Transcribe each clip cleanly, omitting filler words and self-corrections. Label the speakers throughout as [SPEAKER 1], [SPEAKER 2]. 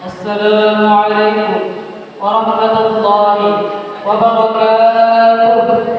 [SPEAKER 1] السلام عليكم ورحمة الله وبركاته.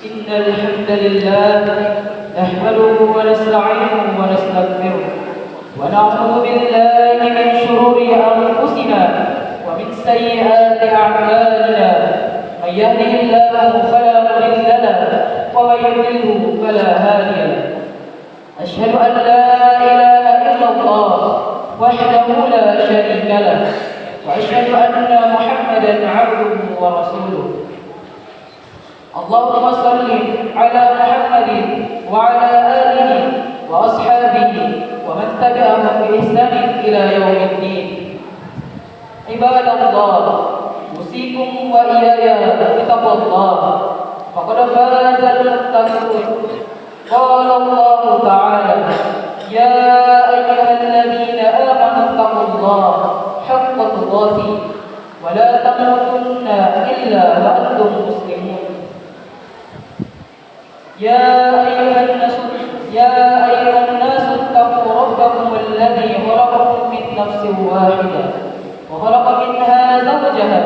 [SPEAKER 1] إن الحمد لله نحمده ونستعينه ونستغفره ونعوذ بالله من شرور أنفسنا ومن سيئات أعمالنا. من يهده الله فلا مضل له ومن يضلل فلا هادي له. أشهد أن لا إله إلا الله وحده لا شريك له وأشهد أن محمدا عبده ورسوله. اللهم صل على محمد وعلى آله وأصحابه ومن تبعهم بإحسان إلى يوم الدين. عباد الله، أوصيكم وإياي بتقوى الله، فقد فاز المتقون. قال الله تعالى: يا أيها الذين آمنوا اتقوا الله حق تقاته ولا تموتن إلا وأنتم مسلمون. يا أيها الناس اتقوا ربكم الذي خلقكم من نفس واحدة وخلق منها زوجها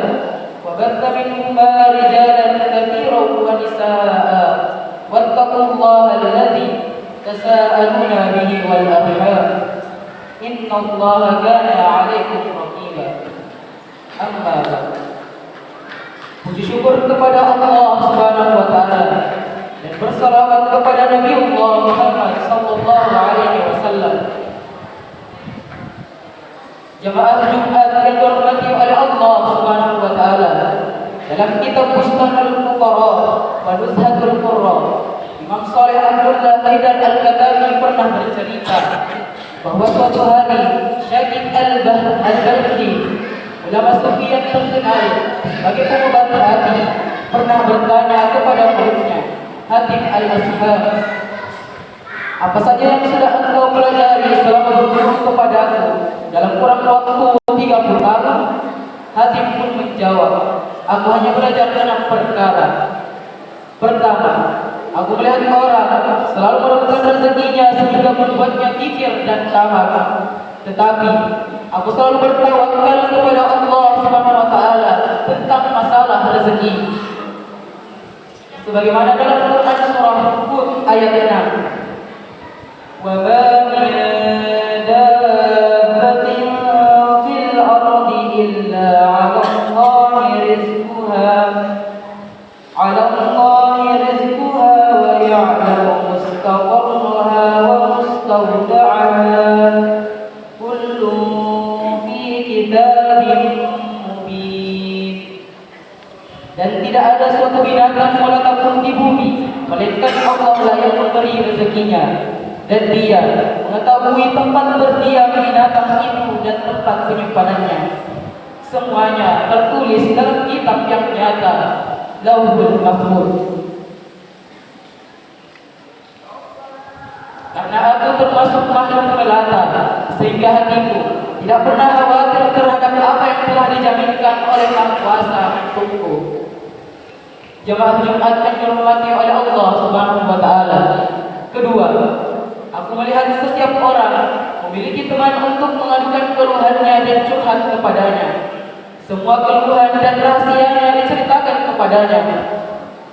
[SPEAKER 1] وبث منهما رجالا كثيرا ونساء واتقوا الله الذي تساءلون به والأرحام إن الله كان عليكم رقيبا. Amma ba'd. Puji syukur kepada Allah Subhanahu wa taala dan bersalawat kepada Nabi Allah Muhammad sallallahu alaihi wasallam. Jamaah Jumat yang dirahmati oleh Allah Subhanahu wa taala, dalam kitab Musnadul Fuqara wa Nuzhatul Qurra, Imam Shalih Abdullah Haidar Al-Katabi pernah bercerita bahwa suatu hari Syekh Al-Balkhi, ulama sufi yang terkenal sebagai pengobat hati, pernah bertanya kepada muridnya Hatib Al-Ashab, apa saja yang sudah engkau pelajari selama berguru kepadaku dalam kurang waktu 30 tahun? Hatib pun menjawab, aku hanya belajar 6 perkara. Pertama, aku melihat orang selalu merebutkan rezekinya sehingga membuatnya kikir dan tamak. Tetapi aku selalu bertawakal kepada Allah Subhanahu wa taala tentang masalah rezeki. Sebagaimana dalam Quran surah Hud ayat 6. Wa ma min dabbatin fil ardi illa 'ala Allahi rizquha wa ya'lamu mustaqarraha wa mustawda'aha kullun fi kitabin mubin. Dan tidak ada suatu binatang walaupun di bumi melainkan Allah lah yang memberi rezekinya, dan Dia mengetahui tempat berdiam binatang itu dan tempat penyimpanannya. Semuanya tertulis dalam kitab yang nyata, Lauhul Mahfuz. Karena aku termasuk makhluk melata, sehingga hatiku tidak pernah khawatir terhadap apa yang telah dijaminkan oleh Sang Kuasa untukku. Jemaah Jumat yang dirahmati oleh Allah Subhanahu wa taala. Kedua, aku melihat setiap orang memiliki teman untuk mengadukan keluhannya dan curhat kepadanya. Semua keluhan dan rahasianya diceritakan kepadanya.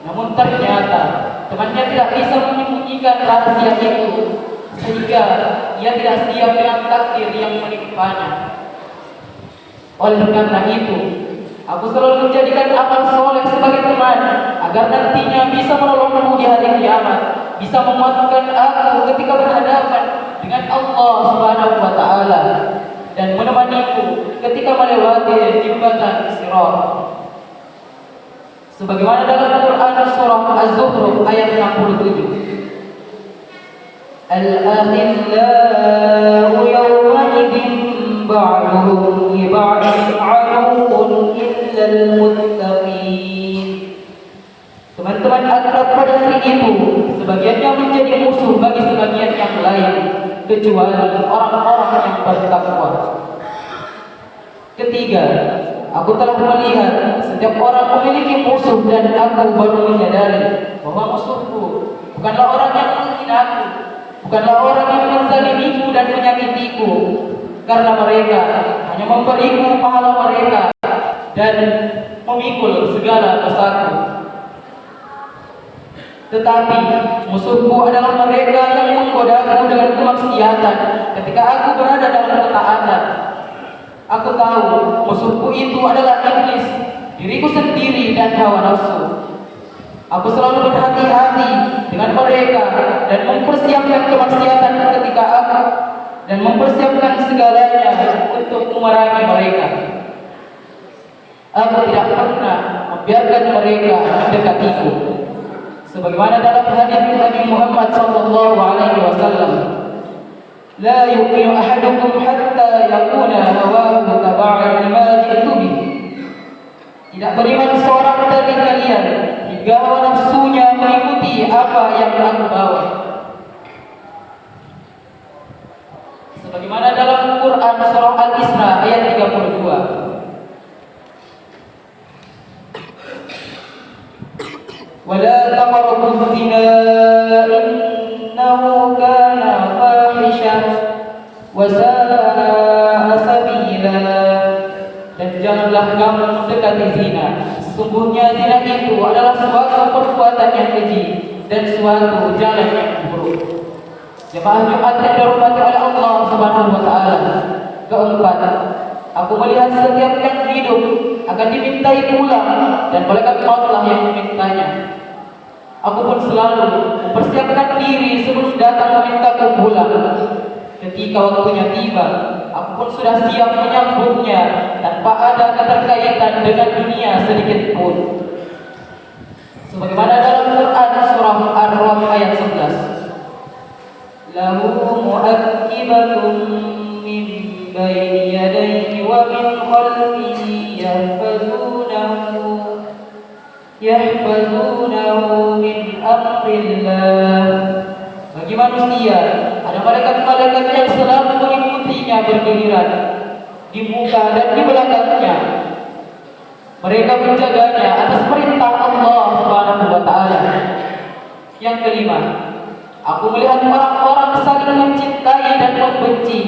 [SPEAKER 1] Namun ternyata temannya tidak bisa menyembunyikan rahasia itu, sehingga ia tidak siap dengan takdir yang menimpanya. Oleh karena itu, aku selalu menjadikan amal soleh sebagai teman, agar nantinya bisa menolongku di hari kiamat, bisa menguatkan aku ketika berhadapan dengan Allah Subhanahu wa taala, dan menemaniku ketika melewati jembatan Sirat. Sebagaimana dalam Quran surah Az-Zukhruf ayat 67. Al-akhillau yawma idin ba'duhum li ba'din 'aduwwun illa al-muttaqin. Teman-teman akrab pada hari itu sebagiannya menjadi musuh bagi sebagian yang lain, kecuali orang-orang yang bertakwa. Ketiga, aku telah melihat setiap orang memiliki musuh, dan aku baru menyadari bahwa musuhku bukanlah orang yang menghinaku, bukanlah orang yang menzalimiku dan menyakitiku, karena mereka hanya memberiku pahala mereka dan memikul segala dosaku. Tetapi musuhku adalah mereka yang menggodaku dengan kemaksiatan ketika aku berada dalam ketaatan. Aku tahu musuhku itu adalah iblis, diriku sendiri dan hawa nafsu. Aku selalu berhati-hati dengan mereka dan mempersiapkan kemaksiatan ketika aku, dan mempersiapkan segalanya untuk memerangi mereka. Aku tidak pernah membiarkan mereka mendekatiku. Sebagaimana dalam hadis Nabi Muhammad sallallahu alaihi wasallam, la yu'minu ahadukum hatta yakuna hawahu taba'an lima ji'tu bih. Tidak beriman seorang dari kalian hingga hawa nafsunya mengikuti apa yang aku bawa. Sebagaimana dalam Quran surah Al-Isra ayat 32. ولا تقربوا الزنا إنه كان فاحشة وساء سبيلا. janganlah kamu mendekati zina. Sesungguhnya zina itu adalah suatu perbuatan yang keji dan suatu jalan yang buruk. Jemaah Jumat yang dirahmati oleh Allah Subhanahu wa taala. Keempat, aku melihat setiap yang hidup akan dimintai pulang dan malaikat mautlah yang memintanya. Aku pun selalu mempersiapkan diri sebelum datang memintaku pulang. Ketika waktunya tiba, aku pun sudah siap menyambutnya tanpa ada keterkaitan dengan dunia sedikit pun. Sebagaimana dalam Quran surah Ar-Rum ayat 11. Lahu mu'aqibatun min baini yadayhi wa min khalfihi yahfazunahu min amrillah. Bagi manusia ada malaikat-malaikat yang selalu mengikutinya bergiliran di muka dan di belakangnya. Mereka menjaganya atas perintah Allah Subhanahu wa taala. Yang kelima, aku melihat orang-orang saling mencintai dan membenci.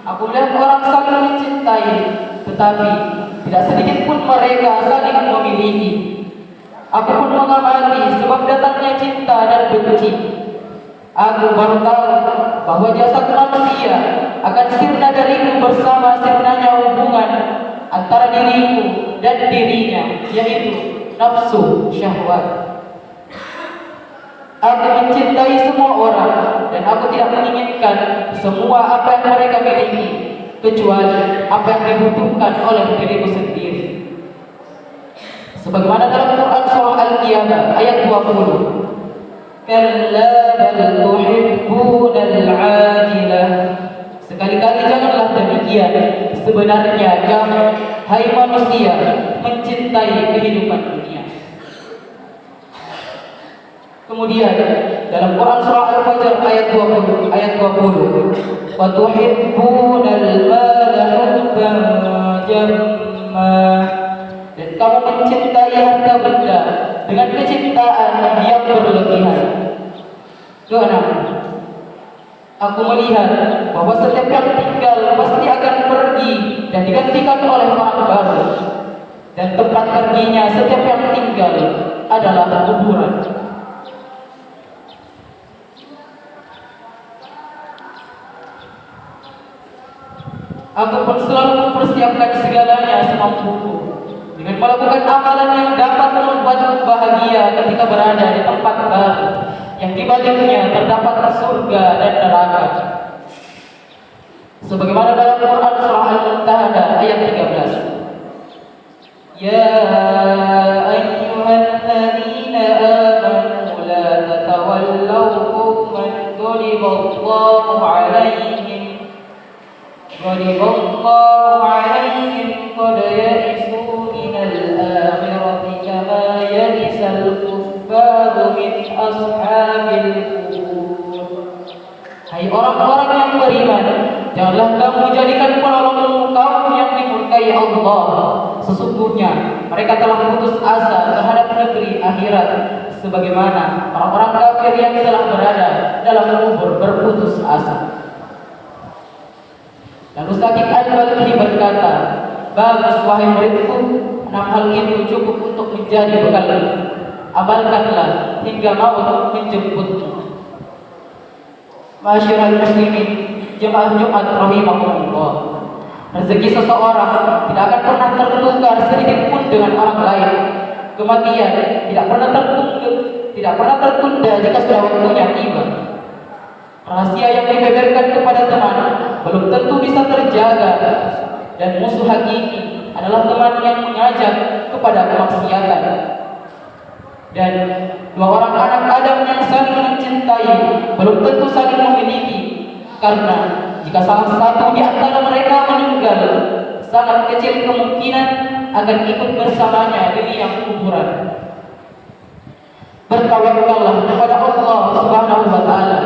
[SPEAKER 1] Aku melihat orang saling mencintai, tetapi tidak sedikit pun mereka saling memiliki. Aku pun mengamati sebab datangnya cinta dan benci. Aku baru tahu bahwa jasad manusia akan sirna dariku bersama sirnanya hubungan antara diriku dan dirinya, yaitu nafsu syahwat. Aku mencintai semua orang dan aku tidak menginginkan semua apa yang mereka miliki, kecuali apa yang dibutuhkan oleh diriku sendiri. Sebagaimana dalam Quran surah Al-Qiyamah ayat 20. Kalla bal tuhibbuna al-ajilah. Sekali-kali janganlah demikian. Sebenarnya kamu, hai manusia, mencintai kehidupan dunia. Kemudian dalam Quran surah Al-Fajr ayat 20, wa tuhibbuna al-mala hubban jamma. Dan kamu mencintai harta benda dengan kecintaan yang berlebihan. Keenam, aku melihat bahwa setiap yang tinggal pasti akan pergi dan digantikan oleh orang baru. Dan tempat perginya setiap yang tinggal adalah kuburan. Aku pun selalu mempersiapkan segalanya semampuku dengan melakukan amalan yang dapat membuatku bahagia ketika berada di tempat baru yang di baliknya terdapat surga dan neraka. Sebagaimana dalam Quran surah Al-Mumtahanah ayat 13. Ya ayyuhalladzina amanu la tatawallaw qauman ghadiballahu alaihim qad ya'isu minal akhirati kama ya'isal kuffaru min ashabil qubur. Hai orang-orang yang beriman, janganlah kamu jadikan penolongmu kaum yang dimurkai Allah. Sesungguhnya mereka telah putus asa terhadap negeri akhirat, sebagaimana orang-orang kafir yang telah berada dalam kubur berputus asa. Lalu Sakit Al-Balkhi berkata, bagus wahai muridku, 6 hal itu cukup untuk menjadi bekalmu. Amalkanlah hingga maut menjemputmu. Masyarul muslimin, jemaah Jumat rahimakumullah. Rezeki seseorang tidak akan pernah tertukar sedikit pun dengan orang lain. Kematian tidak pernah tertunda jika sudah waktunya tiba. Rahasia yang dibeberkan kepada teman belum tentu bisa terjaga, dan musuh hakiki adalah teman yang mengajak kepada kemaksiatan. Dan 2 orang anak Adam yang saling mencintai belum tentu saling memiliki, karena jika salah satu di antara mereka meninggal, sangat kecil kemungkinan akan ikut bersamanya di liang kuburan. Bertawakallah kepada Allah Subhanahu wa taala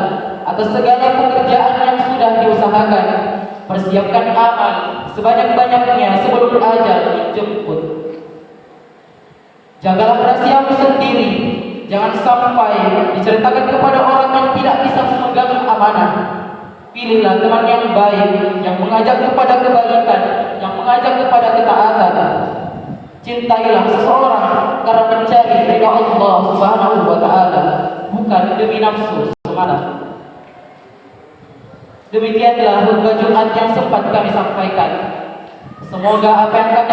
[SPEAKER 1] atas segala pekerjaan yang sudah diusahakan. Persiapkan amal sebanyak-banyaknya sebelum ajal menjemput. Jagalah rahasiamu sendiri, jangan sampai diceritakan kepada orang yang tidak bisa memegang amanah. Pilihlah teman yang baik, yang mengajak kepada kebaikan, yang mengajak kepada ketaatan. Cintailah seseorang karena mencari ridha Allah Subhanahu wa taala, bukan demi nafsu semata. Demikianlah khutbah Jumat yang sempat kami sampaikan. Semoga apa yang kami